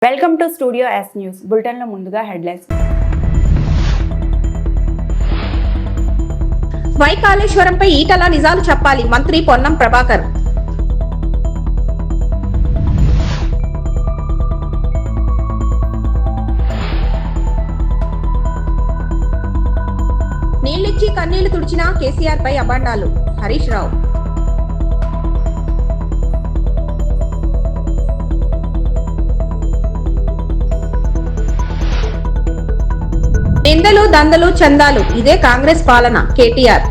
Welcome to studio yes news బులెటిన్లో ముందుగా headlines. కాళేశ్వరంపై Etela నిజాలు చెప్పాలి మంత్రి పొన్నం ప్రభాకర్. నీళ్ళిచ్చి కన్నీళ్లు తుడిచిన కేసీఆర్ పై అబాండాలు హరీష్ రావు. నిందలు దందలు చందాలు ఇదే కాంగ్రెస్ పాలన కేటీఆర్.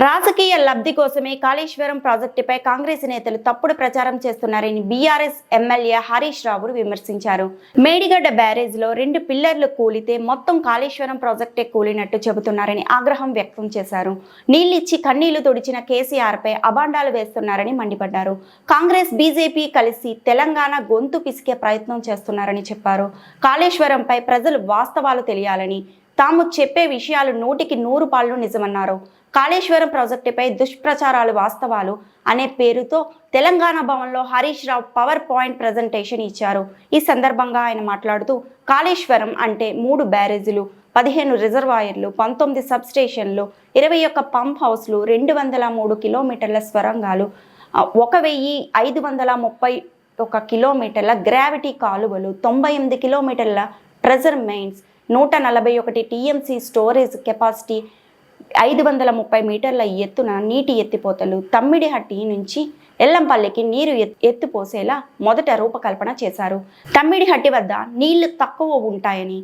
రాజకీయ లబ్ధి కోసమే కాళేశ్వరం ప్రాజెక్టుపై కాంగ్రెస్ నేతలు తప్పుడు ప్రచారం చేస్తున్నారని బీఆర్ఎస్ ఎమ్మెల్యే హరీష్ రావు విమర్శించారు. మేడిగడ్డ బ్యారేజ్లో 2 పిల్లర్లు కూలితే మొత్తం కాళేశ్వరం ప్రాజెక్టే కూలినట్టు చెబుతున్నారని ఆగ్రహం వ్యక్తం చేశారు. నీళ్లిచ్చి కన్నీళ్లు తుడిచిన కేసీఆర్పై అబాండాలు వేస్తున్నారని మండిపడ్డారు. కాంగ్రెస్ బీజేపీ కలిసి తెలంగాణ గొంతు పిసికే ప్రయత్నం చేస్తున్నారని చెప్పారు. కాళేశ్వరంపై ప్రజలు వాస్తవాలు తెలియాలని, తాము చెప్పే విషయాలు 100కి 100 పాళ్ళు నిజమన్నారు. కాళేశ్వరం ప్రాజెక్టుపై దుష్ప్రచారాలు వాస్తవాలు అనే పేరుతో తెలంగాణ భవన్లో Harish Rao power point presentation ఇచ్చారు. ఈ సందర్భంగా ఆయన మాట్లాడుతూ కాళేశ్వరం అంటే 3 బ్యారేజీలు, 15 రిజర్వాయర్లు, 19 సబ్స్టేషన్లు, 21 పంప్ హౌస్లు, 203 కిలోమీటర్ల స్వరంగాలు, 1531 కిలోమీటర్ల గ్రావిటీ కాలువలు, 98 కిలోమీటర్ల treasure mains, 141 TMC storage capacity, 530 మీటర్ల ఎత్తున నీటి ఎత్తిపోతలు, తమ్మిడిహట్టి నుంచి ఎల్లంపల్లికి నీరు ఎత్తిపోసేలా మొదట రూపకల్పన చేశారు. తమ్మిడిహట్టి వద్ద నీళ్లు తక్కువ ఉంటాయని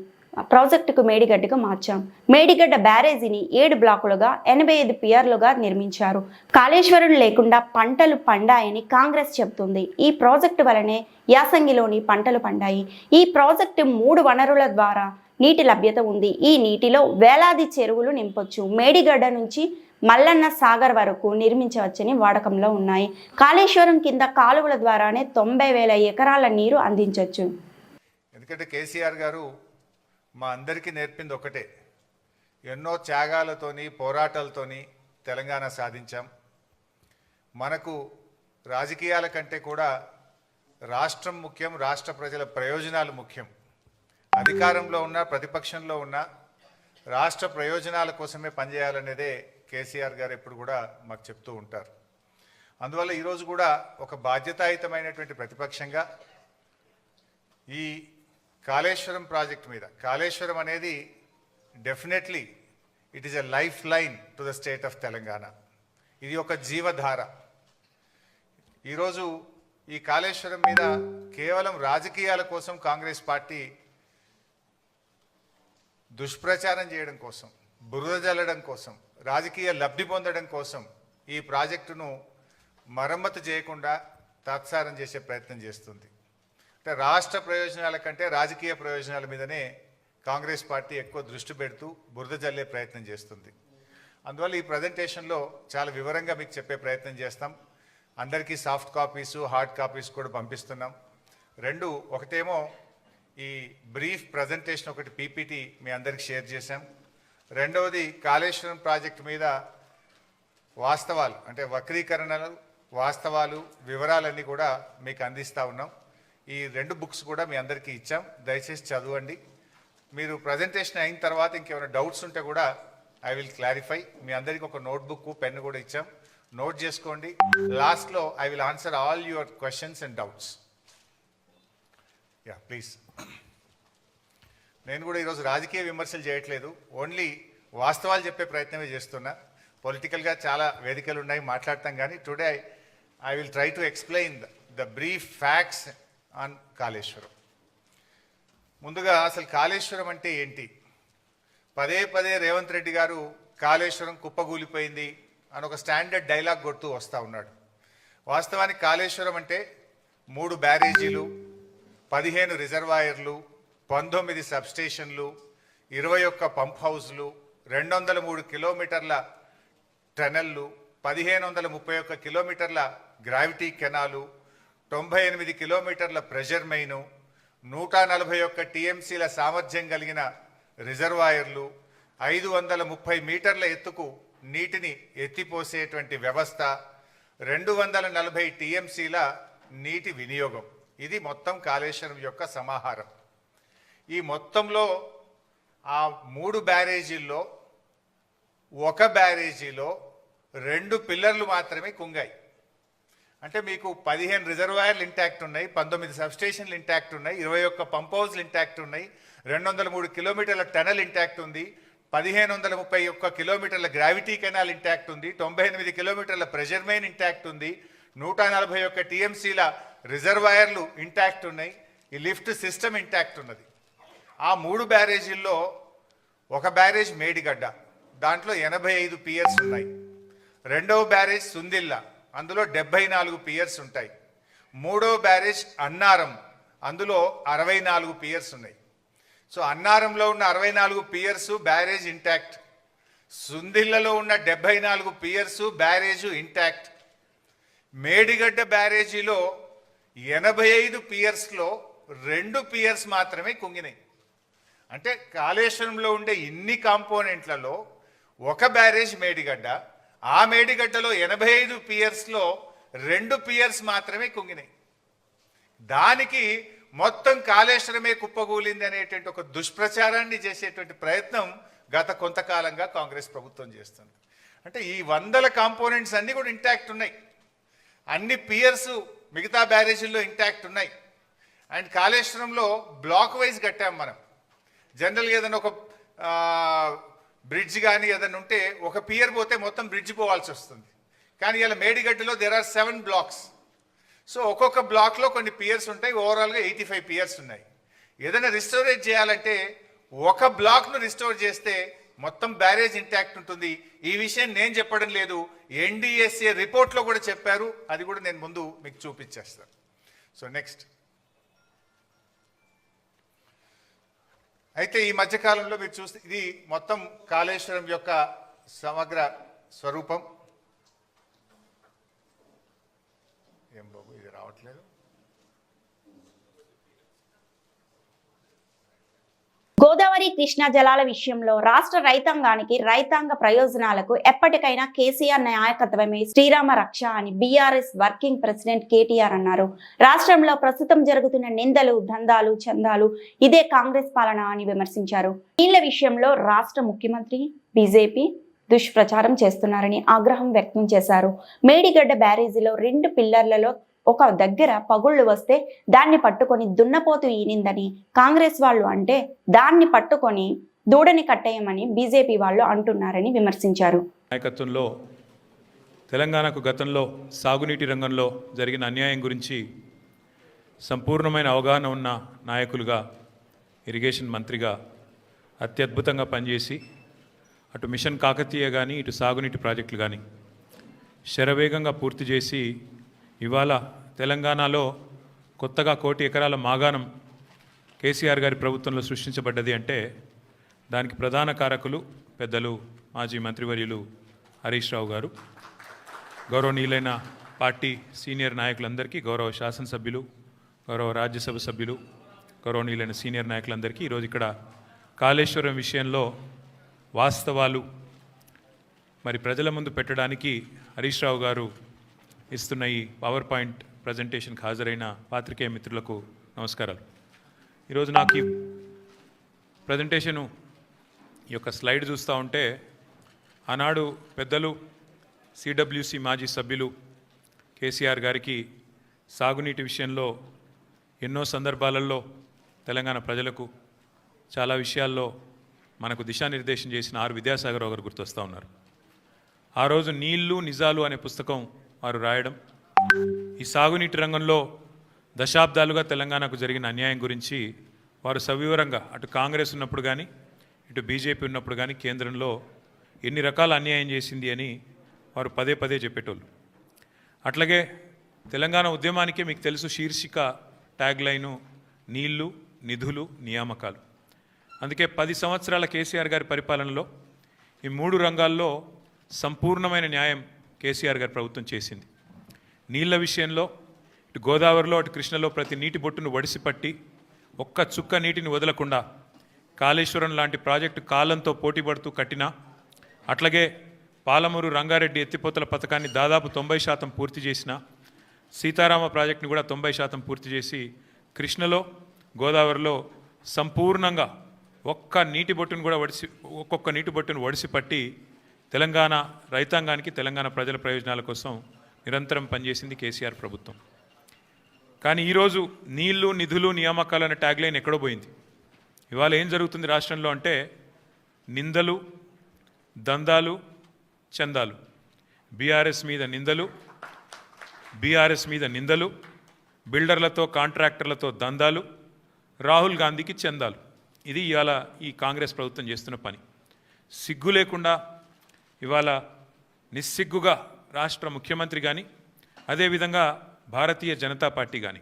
ప్రాజెక్టుకు మేడిగడ్డగా మార్చాం. మేడిగడ్డ బ్యారేజీని 7 బ్లాకులుగా 85 పియర్లుగా నిర్మించారు. కాళేశ్వరం లేకుండా పంటలు పండాయని కాంగ్రెస్ చెబుతుంది. ఈ ప్రాజెక్టు వలనే యాసంగిలోని పంటలు పండాయి. ఈ ప్రాజెక్టు 3 వనరుల ద్వారా నీటి లభ్యత ఉంది. ఈ నీటిలో వేలాది చెరువులు నింపొచ్చు. మేడిగడ్డ నుంచి మల్లన్న సాగర్ వరకు నిర్మించవచ్చని వాడకంలో ఉన్నాయి. కాళేశ్వరం కింద కాలువల ద్వారానే 90,000 ఎకరాల నీరు అందించవచ్చు. ఎందుకంటే కేసీఆర్ గారు మా అందరికీ నేర్పింది ఒకటే, ఎన్నో త్యాగాలతోని పోరాటాలతోని తెలంగాణ సాధించాం. మనకు రాజకీయాల కంటే కూడా రాష్ట్రం ముఖ్యం, రాష్ట్ర ప్రజల ప్రయోజనాలు ముఖ్యం. అధికారంలో ఉన్న ప్రతిపక్షంలో ఉన్న రాష్ట్ర ప్రయోజనాల కోసమే పనిచేయాలనేదే కేసీఆర్ గారు ఎప్పుడు కూడా మాకు చెప్తూ ఉంటారు. అందువల్ల ఈరోజు కూడా ఒక బాధ్యతాయుతమైనటువంటి ప్రతిపక్షంగా ఈ కాళేశ్వరం ప్రాజెక్ట్ మీద, కాళేశ్వరం అనేది definitely it is a life line to the state of Telangana. ఇది ఒక జీవధార. ఈరోజు ఈ కాళేశ్వరం మీద కేవలం రాజకీయాల కోసం కాంగ్రెస్ పార్టీ దుష్ప్రచారం చేయడం కోసం, బురద జల్లడం కోసం, రాజకీయ లబ్ధి పొందడం కోసం ఈ ప్రాజెక్టును మరమ్మతు చేయకుండా తాత్సారం చేసే ప్రయత్నం చేస్తుంది. అంటే రాష్ట్ర ప్రయోజనాల కంటే రాజకీయ ప్రయోజనాల మీదనే కాంగ్రెస్ పార్టీ ఎక్కువ దృష్టి పెడుతూ బురద జల్లే ప్రయత్నం చేస్తుంది. అందువల్ల ఈ ప్రజెంటేషన్లో చాలా వివరంగా మీకు చెప్పే ప్రయత్నం చేస్తాం. అందరికీ సాఫ్ట్ కాపీసు, హార్డ్ కాపీస్ కూడా పంపిస్తున్నాం. ఒకటేమో ఈ బ్రీఫ్ ప్రజెంటేషన్, ఒకటి పీపీటీ మీ అందరికి షేర్ చేశాం. రెండవది కాళేశ్వరం ప్రాజెక్టు మీద వాస్తవాలు, అంటే వక్రీకరణలు, వాస్తవాలు, వివరాలన్నీ కూడా మీకు అందిస్తూ ఉన్నాం. ఈ 2 బుక్స్ కూడా మీ అందరికీ ఇచ్చాం. దయచేసి చదవండి. మీరు ప్రజెంటేషన్ అయిన తర్వాత ఇంకేమైనా డౌట్స్ ఉంటే కూడా ఐ విల్ క్లారిఫై. మీ అందరికీ ఒక నోట్బుక్, పెన్ కూడా ఇచ్చాం, నోట్ చేసుకోండి. లాస్ట్లో I will answer all your questions and doubts. Yeah please. నేను కూడా ఈరోజు రాజకీయ విమర్శలు చేయట్లేదు, ఓన్లీ వాస్తవాలు చెప్పే ప్రయత్నమే చేస్తున్నా. పొలిటికల్గా చాలా వేదికలు ఉన్నాయి, మాట్లాడతాం. కానీ today I will try to explain the brief facts on Kaleshwaram. ముందుగా అసలు కాళేశ్వరం అంటే ఏంటి? పదే రేవంత్ రెడ్డి గారు కాళేశ్వరం కుప్పగూలిపోయింది అని ఒక స్టాండర్డ్ డైలాగ్ కొడుతూ వస్తూ ఉన్నాడు. వాస్తవానికి కాళేశ్వరం అంటే 3 బ్యారేజీలు, 15 రిజర్వాయర్లు, 19 సబ్స్టేషన్లు, 21 పంప్ హౌస్లు, 203 కిలోమీటర్ల టనెల్లు, 1531 కిలోమీటర్ల గ్రావిటీ కెనాలు, 98 కిలోమీటర్ల ప్రెషర్ మెయిను, 141 టీఎంసీల సామర్థ్యం కలిగిన రిజర్వాయర్లు, 530 మీటర్ల ఎత్తుకు నీటిని ఎత్తిపోసేటువంటి వ్యవస్థ, 240 టీఎంసీల నీటి వినియోగం. ఇది మొత్తం కాళేశ్వరం యొక్క సమాహారం. ఈ మొత్తంలో ఆ 3 బ్యారేజీల్లో ఒక బ్యారేజీలో 2 పిల్లర్లు మాత్రమే కుంగాయి. అంటే మీకు 15 రిజర్వాయర్లు ఇంటాక్ట్ ఉన్నాయి, 19 సబ్స్టేషన్లు ఇంటాక్ట్ ఉన్నాయి, 21 పంప్ హౌస్లు ఇంటాక్ట్ ఉన్నాయి, 203 కిలోమీటర్ల టనల్ ఇంటాక్ట్ ఉంది, 1531 కిలోమీటర్ల గ్రావిటీ కెనాల్ ఇంటాక్ట్ ఉంది, 98 కిలోమీటర్ల ప్రెషర్ మెయిన్ ఇంటాక్ట్ ఉంది, 141 టీఎంసీల రిజర్వాయర్లు ఇంటాక్ట్ ఉన్నాయి, ఈ లిఫ్ట్ సిస్టమ్ ఇంటాక్ట్ ఉన్నది. ఆ 3 బ్యారేజీల్లో ఒక బ్యారేజ్ మేడిగడ్డ, దాంట్లో 85 పియర్స్ ఉన్నాయి. రెండవ బ్యారేజ్ సుందిల్లా, అందులో 74 పియర్స్ ఉంటాయి. మూడవ బ్యారేజ్ అన్నారం, అందులో 64 పియర్స్ ఉన్నాయి. సో అన్నారంలో ఉన్న 64 పియర్సు బ్యారేజ్ ఇంటాక్ట్, సుందిల్లలో ఉన్న 74 పియర్సు బ్యారేజు ఇంటాక్ట్. మేడిగడ్డ బ్యారేజీలో 85 పియర్స్లో 2 పియర్స్ మాత్రమే కుంగినాయి. అంటే కాళేశ్వరంలో ఉండే ఇన్ని కాంపోనెంట్లలో ఒక బ్యారేజ్ మేడిగడ్డ, ఆ మేడిగడ్డలో 85 పియర్స్లో 2 పియర్స్ మాత్రమే కుంగినాయి. దానికి మొత్తం కాళేశ్వరమే కుప్పగూలింది అనేటువంటి ఒక దుష్ప్రచారాన్ని చేసేటువంటి ప్రయత్నం గత కొంతకాలంగా కాంగ్రెస్ ప్రభుత్వం చేస్తుంది. అంటే ఈ 100 కాంపోనెంట్స్ అన్నీ కూడా ఇంటాక్ట్ ఉన్నాయి, అన్ని పియర్స్ మిగతా బ్యారేజీల్లో ఇంటాక్ట్ ఉన్నాయి. అండ్ కాళేశ్వరంలో బ్లాక్ వైజ్ కట్టాం మనం. జనరల్గా ఏదైనా ఒక బ్రిడ్జ్ కానీ ఏదైనా ఉంటే ఒక పియర్ పోతే మొత్తం బ్రిడ్జ్ పోవాల్సి వస్తుంది. కానీ ఇలా మేడిగడ్డలో దేర్ ఆర్ 7 బ్లాక్స్. సో ఒక్కొక్క బ్లాక్లో కొన్ని పియర్స్ ఉంటాయి, ఓవరాల్గా 85 పియర్స్ ఉన్నాయి. ఏదైనా రిస్టోరేట్ చేయాలంటే ఒక బ్లాక్ను రిస్టోర్ చేస్తే మొత్తం బ్యారేజ్ ఇంటాక్ట్ ఉంటుంది. ఈ విషయం నేను చెప్పడం లేదు, ఎన్డీఎస్ఏ రిపోర్ట్లో కూడా చెప్పారు. అది కూడా నేను ముందు మీకు చూపించేస్తాను. సో నెక్స్ట్, అయితే ఈ మధ్యకాలంలో మీరు చూస్తే ఇది మొత్తం కాళేశ్వరం యొక్క సమగ్ర స్వరూపం. ఏం బాబు ఇది రావట్లేదు. గోదావరి కృష్ణా జలాల విషయంలో రాష్ట్ర రైతాంగానికి రైతాంగ ప్రయోజనాలకు ఎప్పటికైనా కేసీఆర్ నాయకత్వమే శ్రీరామ రక్ష అని బీఆర్ఎస్ వర్కింగ్ ప్రెసిడెంట్ కేటీఆర్ అన్నారు. రాష్ట్రంలో ప్రస్తుతం జరుగుతున్న నిందలు, దందాలు, చందాలు ఇదే కాంగ్రెస్ పాలన అని విమర్శించారు. నీళ్ల విషయంలో రాష్ట్ర ముఖ్యమంత్రి బీజేపీ దుష్ప్రచారం చేస్తున్నారని ఆగ్రహం వ్యక్తం చేశారు. మేడిగడ్డ బ్యారేజీలో 2 పిల్లర్లలో ఒక దగ్గర పగుళ్లు వస్తే దాన్ని పట్టుకొని దున్నపోతు ఈనిందని కాంగ్రెస్ వాళ్ళు అంటే దాన్ని పట్టుకొని దూడని కట్టేయమని బీజేపీ వాళ్ళు అంటున్నారని విమర్శించారు. నాయకత్వంలో తెలంగాణకు గతంలో సాగునీటి రంగంలో జరిగిన అన్యాయం గురించి సంపూర్ణమైన అవగాహన ఉన్న నాయకులుగా, ఇరిగేషన్ మంత్రిగా అత్యద్భుతంగా పనిచేసి అటు మిషన్ కాకతీయ కానీ ఇటు సాగునీటి ప్రాజెక్టులు కానీ శరవేగంగా పూర్తి చేసి ఇవాళ తెలంగాణలో కొత్తగా 1 కోటి ఎకరాల మాగాణం కేసీఆర్ గారి ప్రభుత్వంలో సృష్టించబడ్డది అంటే దానికి ప్రధాన కారకులు పెద్దలు మాజీ మంత్రివర్యులు హరీష్ రావు గారు, గౌరవనీయులైన పార్టీ సీనియర్ నాయకులందరికీ, గౌరవ శాసనసభ్యులు, గౌరవ రాజ్యసభ సభ్యులు, గౌరవనీయులైన సీనియర్ నాయకులందరికీ ఈరోజు ఇక్కడ కాళేశ్వరం విషయంలో వాస్తవాలు మరి ప్రజల ముందు పెట్టడానికి హరీష్ రావు గారు ఇస్తున్న ఈ పవర్ పాయింట్ ప్రజెంటేషన్కి హాజరైన పాత్రికేయ మిత్రులకు నమస్కారాలు. ఈరోజు నాకు ఈ ప్రజెంటేషను ఈ యొక్క స్లైడ్ చూస్తూ ఉంటే ఆనాడు పెద్దలు సిడబ్ల్యూసి మాజీ సభ్యులు కేసీఆర్ గారికి సాగునీటి విషయంలో ఎన్నో సందర్భాలలో తెలంగాణ ప్రజలకు చాలా విషయాల్లో మనకు దిశానిర్దేశం చేసిన ఆర్ విద్యాసాగర్ గారు గుర్తొస్తూ ఉన్నారు. ఆ రోజు నీళ్లు నిజాలు అనే పుస్తకం వారు రాయడం, ఈ సాగునీటి రంగంలో దశాబ్దాలుగా తెలంగాణకు జరిగిన అన్యాయం గురించి వారు సవివరంగా అటు కాంగ్రెస్ ఉన్నప్పుడు కానీ ఇటు బీజేపీ ఉన్నప్పుడు కానీ కేంద్రంలో ఎన్ని రకాల అన్యాయం చేసింది అని వారు పదే పదే చెప్పేటోళ్ళు. అట్లాగే తెలంగాణ ఉద్యమానికే మీకు తెలుసు శీర్షిక ట్యాగ్ లైను నీళ్లు, నిధులు, నియామకాలు. అందుకే 10 సంవత్సరాల కేసీఆర్ గారి పరిపాలనలో ఈ 3 రంగాల్లో సంపూర్ణమైన న్యాయం కేసీఆర్ గారి ప్రభుత్వం చేసింది. నీళ్ల విషయంలో ఇటు గోదావరిలో అటు కృష్ణలో ప్రతి నీటి బొట్టును వడిసిపట్టి ఒక్క చుక్క నీటిని వదలకుండా కాళేశ్వరం లాంటి ప్రాజెక్టు కాలంతో పోటీపడుతూ కట్టినా, అట్లాగే పాలమూరు రంగారెడ్డి ఎత్తిపోతల పథకాన్ని దాదాపు 90% పూర్తి చేసిన, సీతారామ ప్రాజెక్టును కూడా 90% పూర్తి చేసి, కృష్ణలో గోదావరిలో సంపూర్ణంగా ఒక్కొక్క నీటి బొట్టును ఒడిసి పట్టి తెలంగాణ రైతాంగానికి, తెలంగాణ ప్రజల ప్రయోజనాల కోసం నిరంతరం పనిచేసింది కేసీఆర్ ప్రభుత్వం. కానీ ఈరోజు నీళ్లు, నిధులు, నియామకాలు అనే ట్యాగ్లైన్ ఎక్కడో పోయింది. ఇవాళ ఏం జరుగుతుంది రాష్ట్రంలో అంటే నిందలు, దందాలు, చందాలు. బీఆర్ఎస్ మీద నిందలు, బిల్డర్లతో, కాంట్రాక్టర్లతో దందాలు, రాహుల్ గాంధీకి చందాలు. ఇది ఇవాళ ఈ కాంగ్రెస్ ప్రభుత్వం చేస్తున్న పని. సిగ్గు లేకుండా ఇవాళ నిస్సిగ్గుగా రాష్ట్ర ముఖ్యమంత్రి కానీ, అదేవిధంగా భారతీయ జనతా పార్టీ కానీ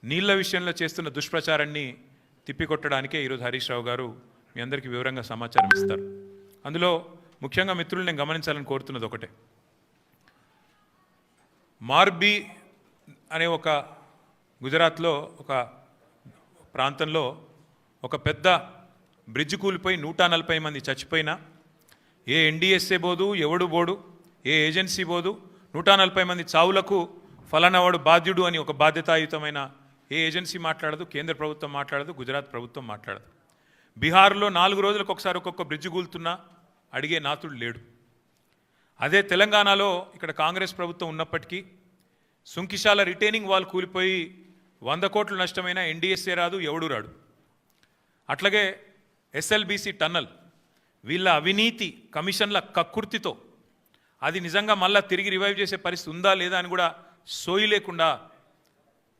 నీళ్ల విషయంలో చేస్తున్న దుష్ప్రచారాన్ని తిప్పికొట్టడానికే ఈరోజు హరీష్ రావు గారు మీ అందరికీ వివరంగా సమాచారం ఇస్తారు. అందులో ముఖ్యంగా మిత్రులు నేను గమనించాలని కోరుతున్నది ఒకటే. మార్బీ అనే ఒక గుజరాత్లో ఒక ప్రాంతంలో ఒక పెద్ద బ్రిడ్జ్ కూలిపోయి 140 మంది చచ్చిపోయినా ఏ ఎన్డీఎస్ఏ బోదు, ఎవడు బోడు, ఏ ఏజెన్సీ బోదు. 140 మంది చావులకు ఫలానావాడు బాధ్యుడు అని ఒక బాధ్యతాయుతమైన ఏ ఏజెన్సీ మాట్లాడదు, కేంద్ర ప్రభుత్వం మాట్లాడదు, గుజరాత్ ప్రభుత్వం మాట్లాడదు. బీహార్లో 4 రోజులకు ఒకసారి ఒక్కొక్క బ్రిడ్జ్ కూలుతున్నా అడిగే నాతుడు లేడు. అదే తెలంగాణలో ఇక్కడ కాంగ్రెస్ ప్రభుత్వం ఉన్నప్పటికీ సుంకిశాల రిటైనింగ్ వాల్ కూలిపోయి 100 కోట్లు నష్టమైన ఎన్డీఎస్ఏ రాదు, ఎవడు రాడు. అట్లాగే ఎస్ఎల్బీసీ టన్నల్ వీళ్ళ అవినీతి కమిషన్ల కక్కుర్తితో అది నిజంగా మళ్ళా తిరిగి రివైవ్ చేసే పరిస్థితి ఉందా లేదా అని కూడా సోయి లేకుండా,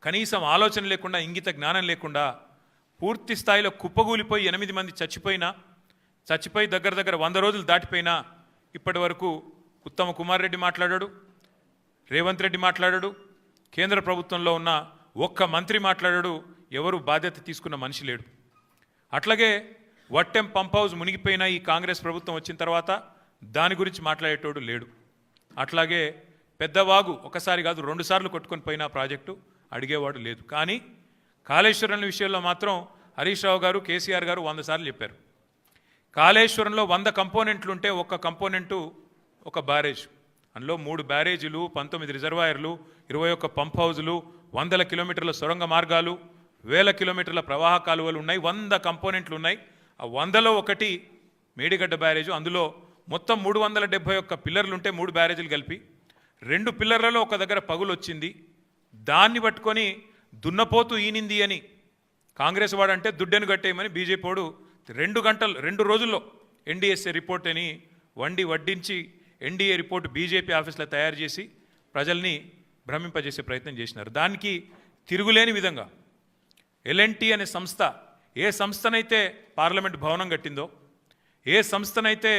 కనీసం ఆలోచన లేకుండా, ఇంగిత జ్ఞానం లేకుండా పూర్తి స్థాయిలో కుప్పగూలిపోయి 8 మంది చచ్చిపోయి దగ్గర 100 రోజులు దాటిపోయినా ఇప్పటి వరకు ఉత్తమ కుమార్ రెడ్డి మాట్లాడాడు, రేవంత్ రెడ్డి మాట్లాడాడు, కేంద్ర ప్రభుత్వంలో ఉన్న ఒక్క మంత్రి మాట్లాడాడు, ఎవరు బాధ్యత తీసుకున్న మనిషి లేడు. అట్లాగే వట్టెం పంప్ హౌస్ మునిగిపోయిన ఈ కాంగ్రెస్ ప్రభుత్వం వచ్చిన తర్వాత దాని గురించి మాట్లాడేటోడు లేడు. అట్లాగే పెద్దవాగు ఒకసారి కాదు 2 సార్లు కొట్టుకొని పోయిన ప్రాజెక్టు అడిగేవాడు లేదు. కానీ కాళేశ్వరం విషయంలో మాత్రం హరీష్ రావు గారు, కేసీఆర్ గారు 100 సార్లు చెప్పారు. కాళేశ్వరంలో 100 కంపోనెంట్లు ఉంటే ఒక్క కంపోనెంటు ఒక బ్యారేజ్, అందులో 3 బ్యారేజీలు, 19 రిజర్వాయర్లు, 21 పంప్ హౌజులు, 100 కిలోమీటర్ల సొరంగ మార్గాలు, 1000 కిలోమీటర్ల ప్రవాహ కాలువలు ఉన్నాయి, 100 కంపోనెంట్లు ఉన్నాయి. ఆ 100లో ఒకటి మేడిగడ్డ బ్యారేజు. అందులో మొత్తం 371 పిల్లర్లు ఉంటే 3 బ్యారేజీలు కలిపి 2 పిల్లర్లలో ఒక దగ్గర పగులు వచ్చింది. దాన్ని పట్టుకొని దున్నపోతు ఈనింది అని కాంగ్రెస్ వాడంటే దుడ్డెను కట్టేయమని బీజేపీ వాడు 2 రోజుల్లో ఎన్డీఎస్ఏ రిపోర్ట్ అని వడ్డించి ఎన్డీఏ రిపోర్ట్ బీజేపీ ఆఫీస్లో తయారు చేసి ప్రజల్ని భ్రమింపజేసే ప్రయత్నం చేసినారు. దానికి తిరుగులేని విధంగా ఎల్ఎన్టీ అనే సంస్థ ఏ సంస్థనైతే పార్లమెంట్ భవనం కట్టిందో, ఏ సంస్థనైతే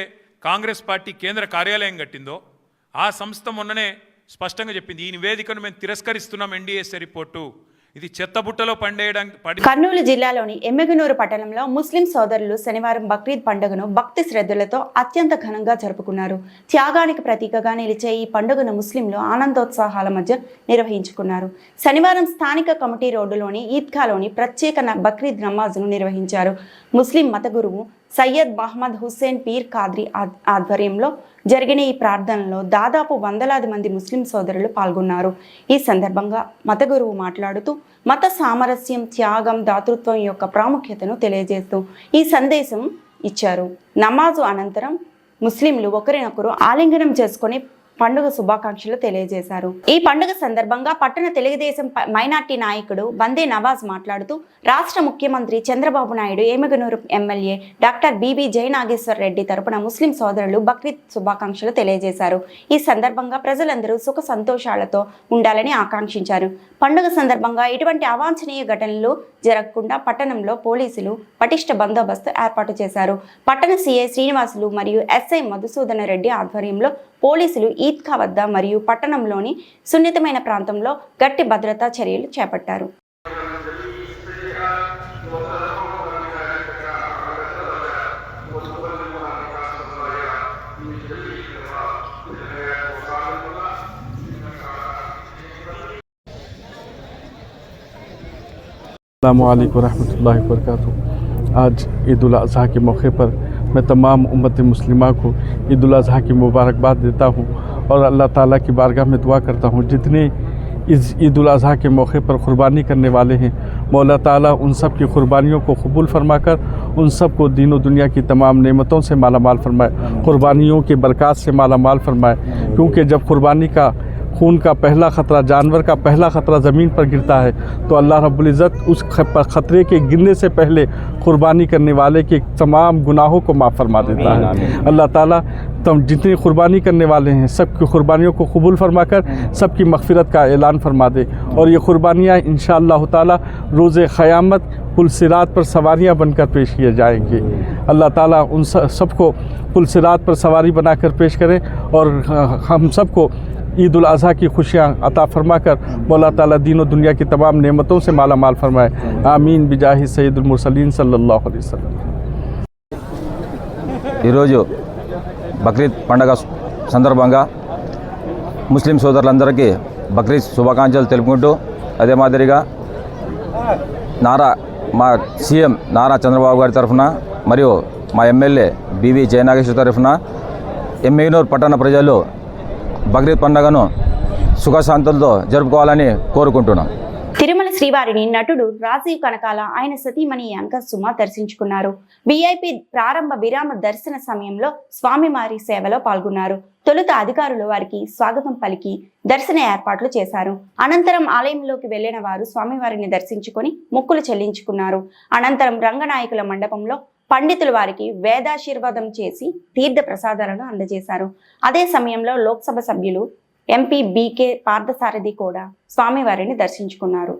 కాంగ్రెస్ పార్టీ కేంద్ర కార్యాలయం కట్టిందో ఆ సంస్థ మొన్ననే స్పష్టంగా చెప్పింది, ఈ నివేదికను మేము తిరస్కరిస్తున్నాం, ఎన్డీఎస్ఏ రిపోర్టు ఇది చెత్తబుట్టలో పడేయడానికి. కర్నూలు జిల్లాలోని ఎమ్మిగనూరు పట్టణంలో ముస్లిం సోదరులు శనివారం బక్రీద్ పండుగను భక్తి శ్రద్ధలతో అత్యంత ఘనంగా జరుపుకున్నారు. త్యాగానికి ప్రతీకగా నిలిచే ఈ పండుగను ముస్లింలు ఆనందోత్సాహాల మధ్య నిర్వహించుకున్నారు. శనివారం స్థానిక కమిటీ రోడ్డులోని ఈద్గాలోని ప్రత్యేక బక్రీద్ నమాజ్ను నిర్వహించారు. ముస్లిం మత గురువు సయ్యద్ మహమ్మద్ హుస్సేన్ పీర్ ఖాద్రీ ఆధ్వర్యంలో జరిగిన ఈ ప్రార్థనలో దాదాపు 100లాది మంది ముస్లిం సోదరులు పాల్గొన్నారు. ఈ సందర్భంగా మత గురువు మాట్లాడుతూ మత సామరస్యం, త్యాగం, దాతృత్వం యొక్క ప్రాముఖ్యతను తెలియజేస్తూ ఈ సందేశం ఇచ్చారు. నమాజు అనంతరం ముస్లింలు ఒకరినొకరు ఆలింగనం చేసుకొని పండుగ శుభాకాంక్షలు తెలియజేశారు. ఈ పండుగ సందర్భంగా పట్టణ తెలుగుదేశం మైనార్టీ నాయకుడు బందే నవాజ్ మాట్లాడుతూ రాష్ట్ర ముఖ్యమంత్రి Chandrababu Naidu Yemmiganur MLA doctor B B Jayanageswar Reddy తరపున ముస్లిం సోదరులు బక్రీద్ శుభాకాంక్షలు తెలియజేశారు. ఈ సందర్భంగా ప్రజలందరూ సుఖ సంతోషాలతో ఉండాలని ఆకాంక్షించారు. పండుగ సందర్భంగా ఎటువంటి అవాంఛనీయ ఘటనలు జరగకుండా పట్టణంలో పోలీసులు పటిష్ట బందోబస్తు ఏర్పాటు చేశారు. పట్టణ సీఐ శ్రీనివాసులు మరియు ఎస్ఐ మధుసూదన రెడ్డి ఆధ్వర్యంలో పోలీసులు ఈద్గా వద్ద మరియు పట్టణంలోని సున్నితమైన ప్రాంతంలో గట్టి భద్రతా చర్యలు చేపట్టారు. अस्सलामु अलैकुम रहमतुल्लाहि व बरकातुहू। आज ईद उल अज़हा के मौके पर मैं तमाम उम्मत मुस्लिमा को ईद उल अज़हा की मुबारकबाद देता हूँ और अल्लाह ताला की बारगाह में दुआ करता हूँ जितने इस ईद उल अज़हा के मौके पर क़ुरबानी करने वाले हैं, मौला ताला उन सब की क़ुरबानियों को कबूल फरमाकर उन सब को दीन और दुनिया की तमाम नेमतों से माला माल फरमाए, क़ुरबानियों के बरक़ात से माला माल फरमाए। क्योंकि जब क़ुरबानी का खून का पहला ख़तरा, जानवर का पहला ख़तरा ज़मीन पर गिरता है तो अल्लाह रब्बुल इज़्ज़त उस ख़तरे के गिरने से पहले क़ुरबानी करने वाले के तमाम गुनाहों को माफ़ फरमा देता है। अल्लाह ताला तम जितने क़ुरबानी करने वाले हैं सबकी क़ुरबानियों को कबूल फरमाकर सबकी मग़फ़िरत का ऐलान फरमा दे। और ये क़ुरबानियाँ इंशाअल्लाह ताला रोज़ क़यामत पुल सिरात पर सवारियाँ बनकर पेश किए जाएंगे। अल्लाह ताला उन सबको पुल सिरात पर सवारी बनाकर पेश करें और हम सबको ईद उल अज़हा की खुशियाँ अता फरमाकर मौला ताला दीन और दुनिया की तमाम नेमतों से माला माल फरमाए। आमीन बिजाहि सय्यदुल मुरसलीन सल्लल्लाहु अलैहि वसल्लम। ఈరోజు బక్రీద్ పండగ సందర్భంగా ముస్లిం సోదరులందరికీ బక్రీద్ శుభాకాంక్షలు తెలుపుకుంటూ అదే మాదిరిగా మా సీఎం నారా చంద్రబాబు గారి తరఫున మరియు మా ఎమ్మెల్యే బివి జయనాగేశ్వర తరఫున ఎమ్మెగనూరు పట్టణ ప్రజలు బక్రీద్ పండుగను సుఖశాంతులతో జరుపుకోవాలని కోరుకుంటున్నాం. తిరుమల శ్రీవారిని నటుడు రాజీవ్ కనకాల ఆయన సతీమణి యాంక సుమ దర్శించుకున్నారు. విఐపి ప్రారంభ విరామ దర్శన సమయంలో స్వామివారి సేవలో పాల్గొన్నారు. తొలుత అధికారులు వారికి స్వాగతం పలికి దర్శన ఏర్పాట్లు చేశారు. అనంతరం ఆలయంలోకి వెళ్లిన వారు స్వామివారిని దర్శించుకొని మొక్కులు చెల్లించుకున్నారు. అనంతరం రంగనాయకుల మండపంలో పండితులు వారికి వేదాశీర్వాదం చేసి తీర్థ ప్రసాదాలను అందజేశారు. అదే సమయంలో లోక్సభ సభ్యులు ఎంపీ బీకే పార్థసారథి కూడా స్వామివారిని దర్శించుకున్నారు.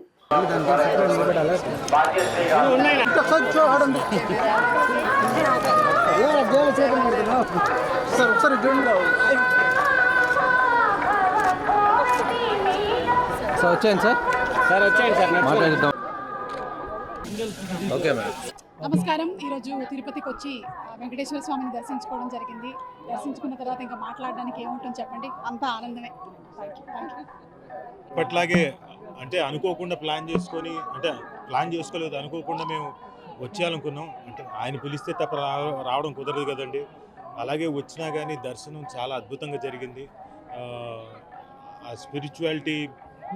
నమస్కారం. ఈరోజు తిరుపతికి వచ్చి వెంకటేశ్వర స్వామిని దర్శించుకోవడం జరిగింది. దర్శించుకున్న తర్వాత ఇంకా మాట్లాడడానికి ఏముంటుంది చెప్పండి, అంతా ఆనందమే. ఇప్పట్లాగే అంటే అనుకోకుండా ప్లాన్ చేసుకోలేదు, అనుకోకుండా మేము వచ్చేయాలనుకున్నాం. అంటే ఆయన పిలిస్తే తప్ప రావడం కుదరదు కదండి. అలాగే వచ్చినా కానీ దర్శనం చాలా అద్భుతంగా జరిగింది. ఆ స్పిరిచువాలిటీ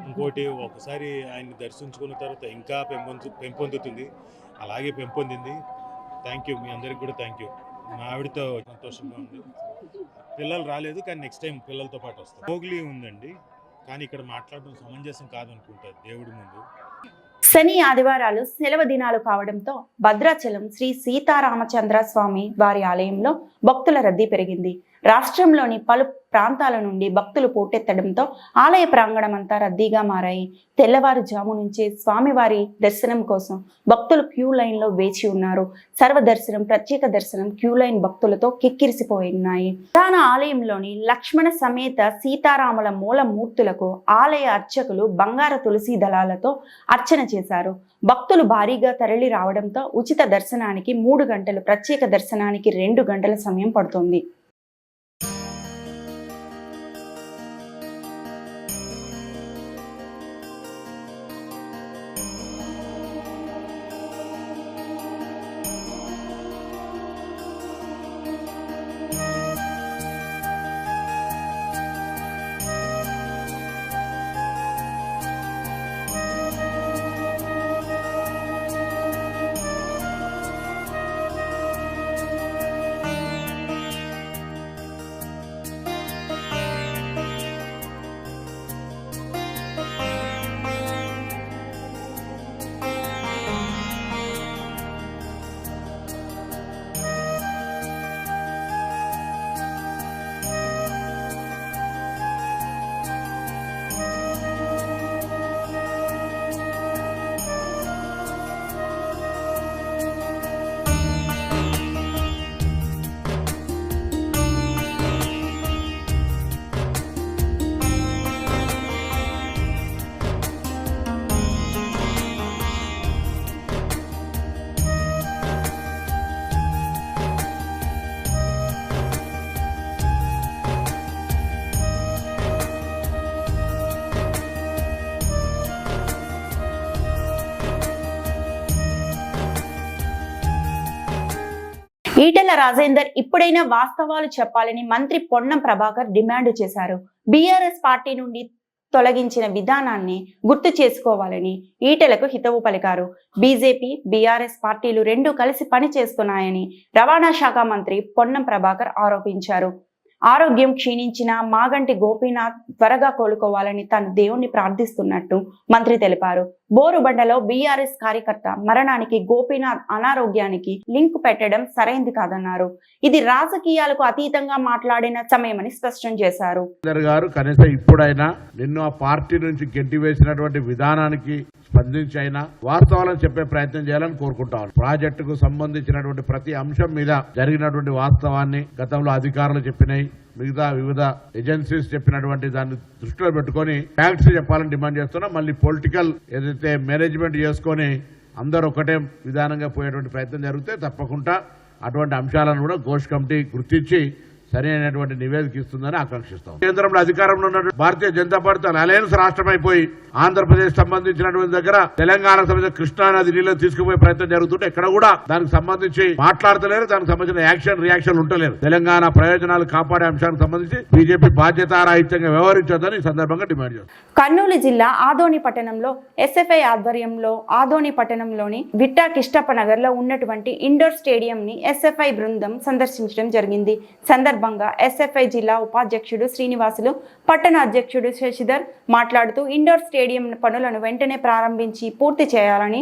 ఇంకోటి ఒకసారి ఆయన్ని దర్శించుకున్న తర్వాత ఇంకా పెంపొందుతుంది. అలాగే పెంపొందింది. థ్యాంక్ యూ, మీ అందరికి కూడా థ్యాంక్ యూ. మా ఆవిడతో సంతోషంగా ఉంది. పిల్లలు రాలేదు కానీ నెక్స్ట్ టైం పిల్లలతో పాటు వస్తాం. మోగ్లీ ఉందండి కానీ ఇక్కడ మాట్లాడడం సమంజసం కాదనుకుంటా దేవుడి ముందు. శని ఆదివారాలు సెలవు దినాలు కావడంతో భద్రాచలం శ్రీ సీతారామచంద్ర స్వామి వారి ఆలయంలో భక్తుల రద్దీ పెరిగింది. రాష్ట్రంలోని పలు ప్రాంతాల నుండి భక్తులు పోటెత్తడంతో ఆలయ ప్రాంగణం అంతా రద్దీగా మారాయి. తెల్లవారుజాము నుంచే స్వామివారి దర్శనం కోసం భక్తులు క్యూ లైన్ లో వేచి ఉన్నారు. సర్వదర్శనం, ప్రత్యేక దర్శనం క్యూ లైన్ భక్తులతో కిక్కిరిసిపోయినాయి. ప్రధాన ఆలయంలోని లక్ష్మణ సమేత సీతారాముల మూల మూర్తులకు ఆలయ అర్చకులు బంగారు తులసి దళాలతో అర్చన చేశారు. భక్తులు భారీగా తరలి రావడంతో ఉచిత దర్శనానికి 3 గంటలు, ప్రత్యేక దర్శనానికి 2 గంటల సమయం పడుతుంది. ఈటెల రాజేందర్ ఇప్పుడైనా వాస్తవాలు చెప్పాలని మంత్రి పొన్నం ప్రభాకర్ డిమాండ్ చేశారు. బీఆర్ఎస్ పార్టీ నుండి తొలగించిన విధానాన్ని గుర్తు చేసుకోవాలని ఈటెలకు హితవు పలికారు. బీజేపీ, బీఆర్ఎస్ పార్టీలు రెండూ కలిసి పనిచేస్తున్నాయని రవాణా శాఖ మంత్రి పొన్నం ప్రభాకర్ ఆరోపించారు. ఆరోగ్యం క్షీణించిన మాగంటి గోపీనాథ్ త్వరగా కోలుకోవాలని తాను దేవుణ్ణి ప్రార్థిస్తున్నట్టు మంత్రి తెలిపారు. బోరుబండలో బీఆర్ఎస్ కార్యకర్త మరణానికి గోపీనాథ్ అనారోగ్యానికి లింక్ పెట్టడం సరైంది కాదన్నారు. ఇది రాజకీయాలకు అతీతంగా మాట్లాడిన సమయమని స్పష్టం చేశారు. గారు కనీసం ఇప్పుడైనా నిన్ను ఆ పార్టీ నుంచి గెంటి వేసినటువంటి విధానానికి స్పందించి అయినా వాస్తవాలను చెప్పే ప్రయత్నం చేయాలని కోరుకుంటాను. ప్రాజెక్టుకు సంబంధించినటువంటి ప్రతి అంశం మీద జరిగినటువంటి వాస్తవాన్ని గతంలో అధికారులు చెప్పినాయి, మిగతా వివిధ ఏజెన్సీస్ చెప్పినటువంటి దాన్ని దృష్టిలో పెట్టుకుని ఫ్యాక్ట్స్ చెప్పాలని డిమాండ్ చేస్తున్నా. మళ్ళీ పొలిటికల్ ఏదైతే మేనేజ్మెంట్ చేసుకొని అందరూ ఒకటే విధానంగా పోయేటువంటి ప్రయత్నం జరిగితే తప్పకుండా అటువంటి అంశాలను కూడా ఘోష్ కమిటీ గుర్తించి సరైనటువంటి నివేదిక ఇస్తుందని ఆకాంక్షిస్తాం. కేంద్రంలో అధికారంలో ఉన్నటువంటి భారతీయ జనతా పార్టీ అలయన్స్ రాష్ట్రం అయిపోయి ఆంధ్రప్రదేశ్ సంబంధించినటువంటి దగ్గర తెలంగాణ సంబంధించిన కృష్ణానది నీళ్ళు తీసుకుపోయే ప్రయత్నం జరుగుతుంటే ఎక్కడ కూడా దానికి సంబంధించి మాట్లాడతలేరు. దానికి సంబంధించిన రియాక్షన్ ఉంటలేరు. తెలంగాణ ప్రయోజనాలు కాపాడే అంశానికి సంబంధించి బీజేపీ బాధ్యతారాహిత్యంగా వ్యవహరించొద్దని ఈ సందర్భంగా డిమాండ్ చేస్తారు. కర్నూలు జిల్లా ఆదోని పట్టణంలో ఎస్ఎఫ్ఐ ఆధ్వర్యంలో ఆదోని పట్టణంలోని విట్టా కిష్టప్ప నగర్ లో ఉన్నటువంటి ఇండోర్ స్టేడియం ని ఎస్ఎఫ్ఐ బృందం సందర్శించడం జరిగింది. సందర్భంగా ఎస్ఎఫ్ఐ జిల్లా ఉపాధ్యక్షుడు శ్రీనివాసులు, పట్టణ అధ్యక్షుడు శశిధర్ మాట్లాడుతూ ఇండోర్ స్టేడియం పనులను వెంటనే ప్రారంభించి పూర్తి చేయాలని,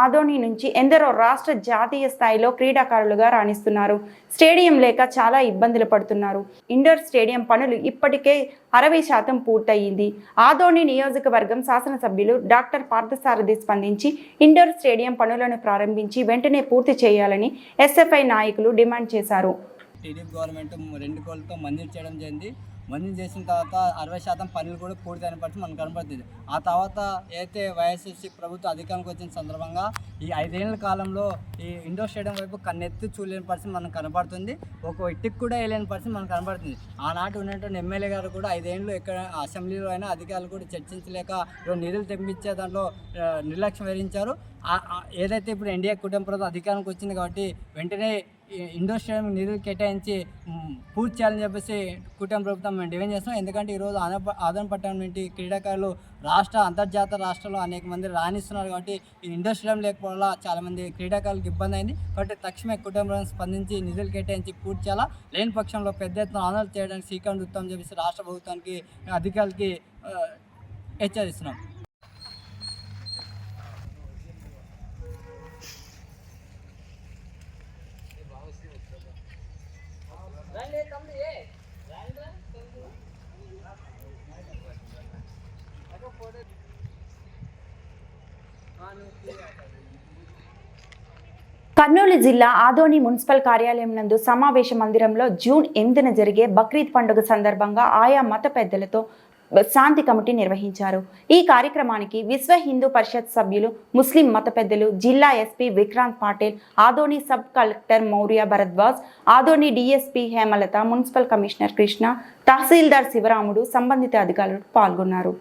ఆదోని నుంచి ఎందరో రాష్ట్ర జాతీయ స్థాయిలో క్రీడాకారులుగా రాణిస్తున్నారు. స్టేడియం లేక చాలా ఇబ్బందులు పడుతున్నారు. ఇండోర్ స్టేడియం పనులు ఇప్పటికే 60% పూర్తయింది. ఆదోని నియోజకవర్గం శాసనసభ్యులు డాక్టర్ పార్థసారథి స్పందించి ఇండోర్ స్టేడియం పనులను ప్రారంభించి వెంటనే పూర్తి చేయాలని ఎస్ఎఫ్ఐ నాయకులు డిమాండ్ చేశారు. టీడీపీ గవర్నమెంట్ 2 కోట్లతో మంజూరు చేయడం జరిగింది. మంజూరు చేసిన తర్వాత 60% పనులు కూడా పూర్తయిన పరిస్థితి మనకు కనబడుతుంది. ఆ తర్వాత అయితే వైఎస్ఆర్సీ ప్రభుత్వం అధికారంలోకి వచ్చిన సందర్భంగా ఈ 5 ఏళ్ల కాలంలో ఈ ఇండోర్ స్టేడియం వైపు కన్నెత్తి చూడలేని పరిస్థితి మనకు కనబడుతుంది. ఒక ఇటుకు కూడా వేయలేని పరిస్థితి మనకు కనబడుతుంది. ఆనాటి ఉన్నటువంటి ఎమ్మెల్యే గారు కూడా 5 ఏళ్ళు ఎక్కడ అసెంబ్లీలో అయినా అధికారులు కూడా చర్చించలేక నిధులు తెప్పించే దాంట్లో నిర్లక్ష్యం వహించారు. ఏదైతే ఇప్పుడు ఎన్డీఏ కుటుంబ ప్రభుత్వం అధికారంలోకి వచ్చింది కాబట్టి వెంటనే ఇండోర్ స్టేడియం నిధులు కేటాయించి పూర్తి చేయాలని చెప్పేసి కుటుంబ ప్రభుత్వం మేము డిమాండ్ చేస్తున్నాం. ఎందుకంటే ఈరోజు ఆదోని పట్టణం నుండి క్రీడాకారులు రాష్ట్ర అంతర్జాతీయ రాష్ట్రాల్లో అనేక మంది రాణిస్తున్నారు. కాబట్టి ఈ ఇండోర్ స్టేడియం లేకపోవడం వల్ల చాలామంది క్రీడాకారులకు ఇబ్బంది అయింది. కాబట్టి తక్షణమే కుటుంబ ప్రభుత్వం స్పందించి నిధులు కేటాయించి పూర్తి చేయాలా. లేని పక్షంలో పెద్ద ఎత్తున ఆందోళన చేయడానికి శ్రీకారం చుట్టామని చెప్పేసి రాష్ట్ర ప్రభుత్వానికి అధికారులకి హెచ్చరిస్తున్నాం. కర్నూలు జిల్లా ఆదోని మున్సిపల్ కార్యాలయం నందు సమావేశ మందిరంలో జూన్ 8న జరిగే బక్రీద్ పండుగ సందర్భంగా ఆయా మత పెద్దలతో శాంతి కమిటీ నిర్వహించారు. ఈ కార్యక్రమానికి విశ్వ హిందూ పరిషత్ సభ్యులు, ముస్లిం మత పెద్దలు, జిల్లా SP Vikrant Patil, Adoni sub collector Maurya Bharadwaj, Adoni DSP Hemalatha, municipal commissioner Krishna, తహసీల్దార్ శివరాముడు, సంబంధిత అధికారులు పాల్గొన్నారు.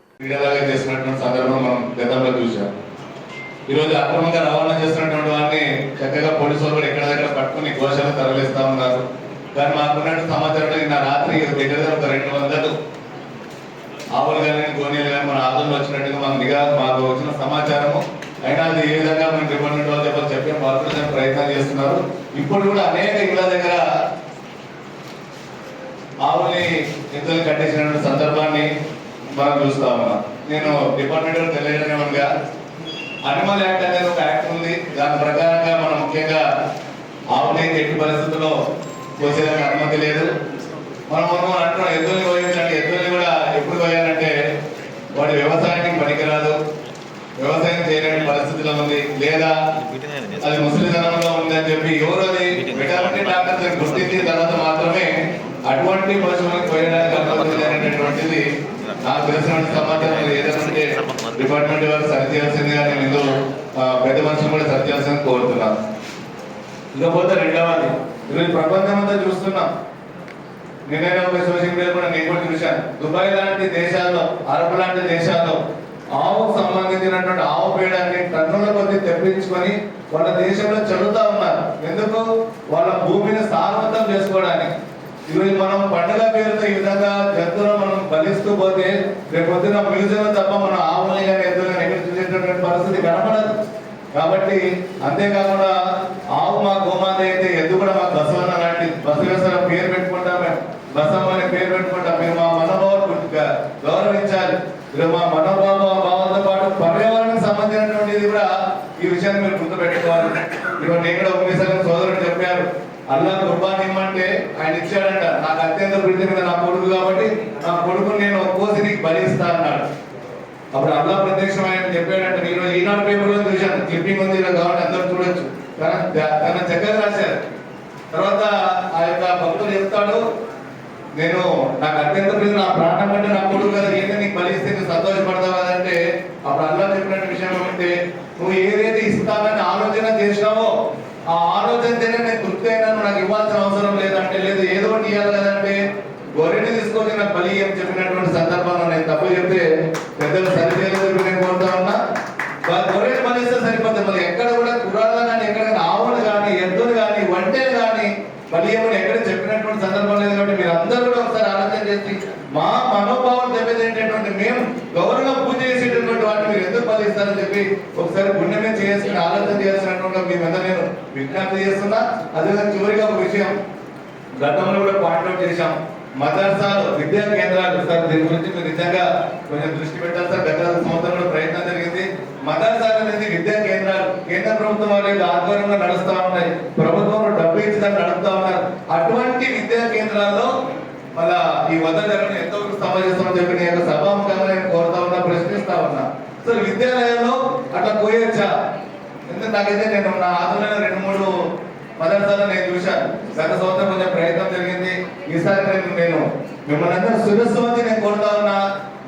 ఈరోజు అక్రమంగా రవాణా చేస్తున్నటువంటి వారిని చక్కగా పోలీసు వాళ్ళు ఎక్కడ దగ్గర పట్టుకుని గోశాల తరలిస్తా ఉన్నారు. కానీ మాకున్నట్టు సమాచారం నిన్న రాత్రి దగ్గర ఒక 200 ఆవులు కానీ గోనీలు కానీ మన ఆదోళన వచ్చినట్టుగా మాకు వచ్చిన సమాచారము. అయినా అది ఏ విధంగా మన డిపార్ట్మెంట్ వాళ్ళు చెప్పి మార్పులు ప్రయత్నం చేస్తున్నారు. ఇప్పుడు కూడా అనేక ఇళ్ళ దగ్గర ఆవుల్ని ఎద్దులు కట్టేసినటువంటి సందర్భాన్ని మనం చూస్తా ఉన్నాం. నేను డిపార్ట్మెంట్ తెలియజేయడంగా అనిమల్ యాక్ట్ అనేది ఒక యాక్ట్ ఉంది. దాని ప్రకారంగా మనం ముఖ్యంగా ఆవుని ఎట్టి పరిస్థితుల్లో కోసేదానికి అనుమతి లేదు. మనం అంటున్నాం ఎద్దుల్ని కోయించండి. ఎద్దుల్ని కూడా ఎప్పుడు కోయాలంటే వాడి వ్యవసాయానికి పనికిరాదు, వ్యవసాయం చేయలేని పరిస్థితిలో ఉంది, లేదా అది ముసలిధనంలో ఉంది అని చెప్పి ఎవరు అది వెటర్నరీ డాక్టర్స్ గుర్తించిన తర్వాత మాత్రమే అటువంటి పశువులకు కోయడానికి అనుమతి లేనటువంటిది నాకు తెలిసినటువంటి సమాచారం. ఏదంటే డిపార్ట్మెంట్ వారు సరి చేయాల్సిందిగా నేను ఇందులో పెద్ద మనుషులు కూడా సరి చేయాల్సింది కోరుతున్నాను. ఇకపోతే రెండవది, ఈరోజు ప్రపంచం అంతా చూస్తున్నాం. నిన్న ఒక సోషల్ మీడియా కూడా నేను కూడా చూశాను. దుబాయ్ లాంటి దేశాల్లో, అరబ్ లాంటి దేశాల్లో ఆవుకు సంబంధించి సంబంధించినటువంటి ఆవు పేడాన్ని టన్నుల కొద్ది తెప్పించుకొని వాళ్ళ దేశంలో చదువుతా ఉన్నారు. ఎందుకు? వాళ్ళ భూమిని సారవంతం చేసుకోవడానికి. ఈరోజు మనం పండుగ పేరుతో ఈ విధంగా జంతువులను మనం బలిస్తూ పోతే రేపు పొద్దున మ్యూజియం తప్ప మనం ఆవులని కానీ ఎద్దులను ఎక్కడ చూసేటటువంటి పరిస్థితి కనపడదు. కాబట్టి అంతేకాకుండా ఆవు మా గోమాత అయితే ఎద్దు కూడా మా బసవన్న లాంటి బసవేశ్వర పేరు పెట్టుకుంటాం, మేము బసమ్మ అనే పేరు పెట్టుకుంటాం. మేము మా మనోభావాలు గౌరవించాలి. ఇలా మా మనోభావంతో పాటు పర్యావరణానికి సంబంధించినటువంటిది కూడా ఈ విషయాన్ని మీరు గుర్తుపెట్టుకోవాలి. ఇప్పుడు నేను కూడా ఒకసారి సోదరుడు చెప్పారు, అల్లా కుర్బాన్ ఇమ్మంటే ఆయన ఇచ్చాడంట. నాకు అత్యంత ప్రీతి మీద నా కొడుకు కాబట్టి నా కొడుకుని నేను ఒక్కోసి నీకు బలిస్తా అన్నాడు. అప్పుడు అల్లా ప్రత్యక్షం ఆయన చెప్పాడంట. నేను ఈనాడు పేపర్లో చూశాను, క్లిప్పింగ్ ఉంది, ఇలా కాబట్టి అందరూ చూడొచ్చు. తన చక్కగా రాశారు. తర్వాత ఆ యొక్క భక్తులు చెప్తాడు, నేను నాకు అత్యంత ప్రీతి నా ప్రాణం కంటే నా కొడుకు కదా, ఏంటంటే నీకు బలిస్తే నువ్వు సంతోషపడతావు కదంటే అప్పుడు అల్లా చెప్పినట్టు విషయం ఏమంటే, నువ్వు ఏదైతే ఇస్తానని ఆలోచన చేసినావో ఆ ఆలోచనతోనే నేను తృప్తి అయినాను, నాకు ఇవ్వాల్సిన అవసరం లేదంటే, లేదు ఏదో ఒకటి ఇవ్వాలి కదంటే గొర్రెని తీసుకొని నాకు బలి అని చెప్పినటువంటి సందర్భంలో నేను తప్పు చెప్తే పెద్దలు సరిచేయలేదు. నేను కోరుతా ఉన్నా, గొర్రెని బలిస్తే సరిపోతుంది. మళ్ళీ ఎక్కడ కూడా కుర్రాళ్ళు కానీ ఎక్కడ ఆవులు కానీ ఎద్దులు కానీ ఒంటెలు కానీ బలియమని ఎక్కడ చెప్పినటువంటి సందర్భం లేదు. కాబట్టి మీరు అందరూ కూడా ఒకసారి ఆలోచన చేసి మా మనోభావం దెబ్బతింటేటువంటి మేము గౌరవంగా పూజ చేసేటటువంటి వాటిని మీరు ఎందుకు బలిస్తారని చెప్పి ఒకసారి గుండెమే చేసుకుని ఆలోచన చేయాల్సినటువంటి మేమందరూ నేను విజ్ఞప్తి చేస్తున్నా. అదేవిధంగా చివరిగా ఒక విషయం గతంలో కూడా పాయింట్అవుట్ చేశాం, మదర్సాలు విద్యా కేంద్రాలు. సార్ దీని గురించి మీరు నిజంగా కొంచెం దృష్టి పెట్టాలి సార్. గత సంవత్సరం కూడా ప్రయత్నం జరిగింది. మదర్సాలు అనేది విద్యా కేంద్రాలు కేంద్ర ప్రభుత్వం వారి ఆధ్వర్యంలో నడుస్తూ ఉన్నాయి, ప్రభుత్వంలో డబ్బు ఇచ్చి దాన్ని నడుపుతా ఉన్నారు. అటువంటి విద్యా కేంద్రాల్లో మళ్ళా ఈ వద్ద జరగడం ఎంతవరకు సమాజం చెప్పి నేను సభాముఖంగా నేను కోరుతా ఉన్నా, ప్రశ్నిస్తా ఉన్నా. అసలు విద్యాలయంలో అట్లా పోయొచ్చా? ఎందుకంటే నాకైతే నేను నా ఆధ్వర్యంలో 2-3 మదర్సాలు నేను చూశాను. గత సంవత్సరం కొంచెం ప్రయత్నం జరిగింది. ఈసారి నేను మిమ్మల్ని అందరూ శిరస్సు వచ్చి నేను కోరుతా ఉన్నా,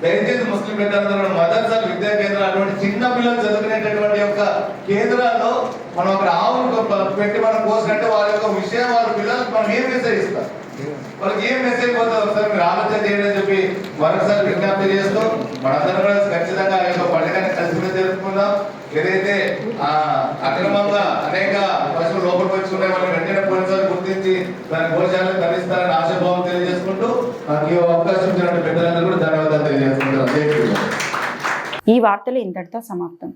దయచేసి ముస్లిం పెద్దలందరూ మదర్సాలు విద్యా కేంద్రాలు అటువంటి చిన్న పిల్లలు చదువుకునేటటువంటి యొక్క కేంద్రాల్లో మనం ఒక ఆవును పెట్టి మనం కోసినట్టు వాళ్ళ యొక్క విషయం వాళ్ళ పిల్లలకు మనం ఏం మెసేజ్ ఇస్తాం, వాళ్ళకి ఏం మెసేజ్ పోతుంది ఒకసారి మీరు ఆలోచన చేయండి అని చెప్పి మరొకసారి విజ్ఞప్తి చేస్తూ మనందరం కూడా ఖచ్చితంగా ఆ యొక్క పండుగని కలిసి జరుపుకుందాం. ఏదైతే అక్రమంగా అనేక పశువులు లోపలికి వచ్చుకునే వాళ్ళని వెంటనే పోలీసులు గుర్తించి దాని భోజనాలను తరలిస్తారని ఆశాభావం తెలియజేసుకుంటూ నాకు ఈ అవకాశం ఇచ్చినటువంటి పెద్దలందరూ కూడా ధన్యవాదాలు తెలియజేసుకుంటారు. ఈ వార్తలు ఇంతటితో సమాప్తం.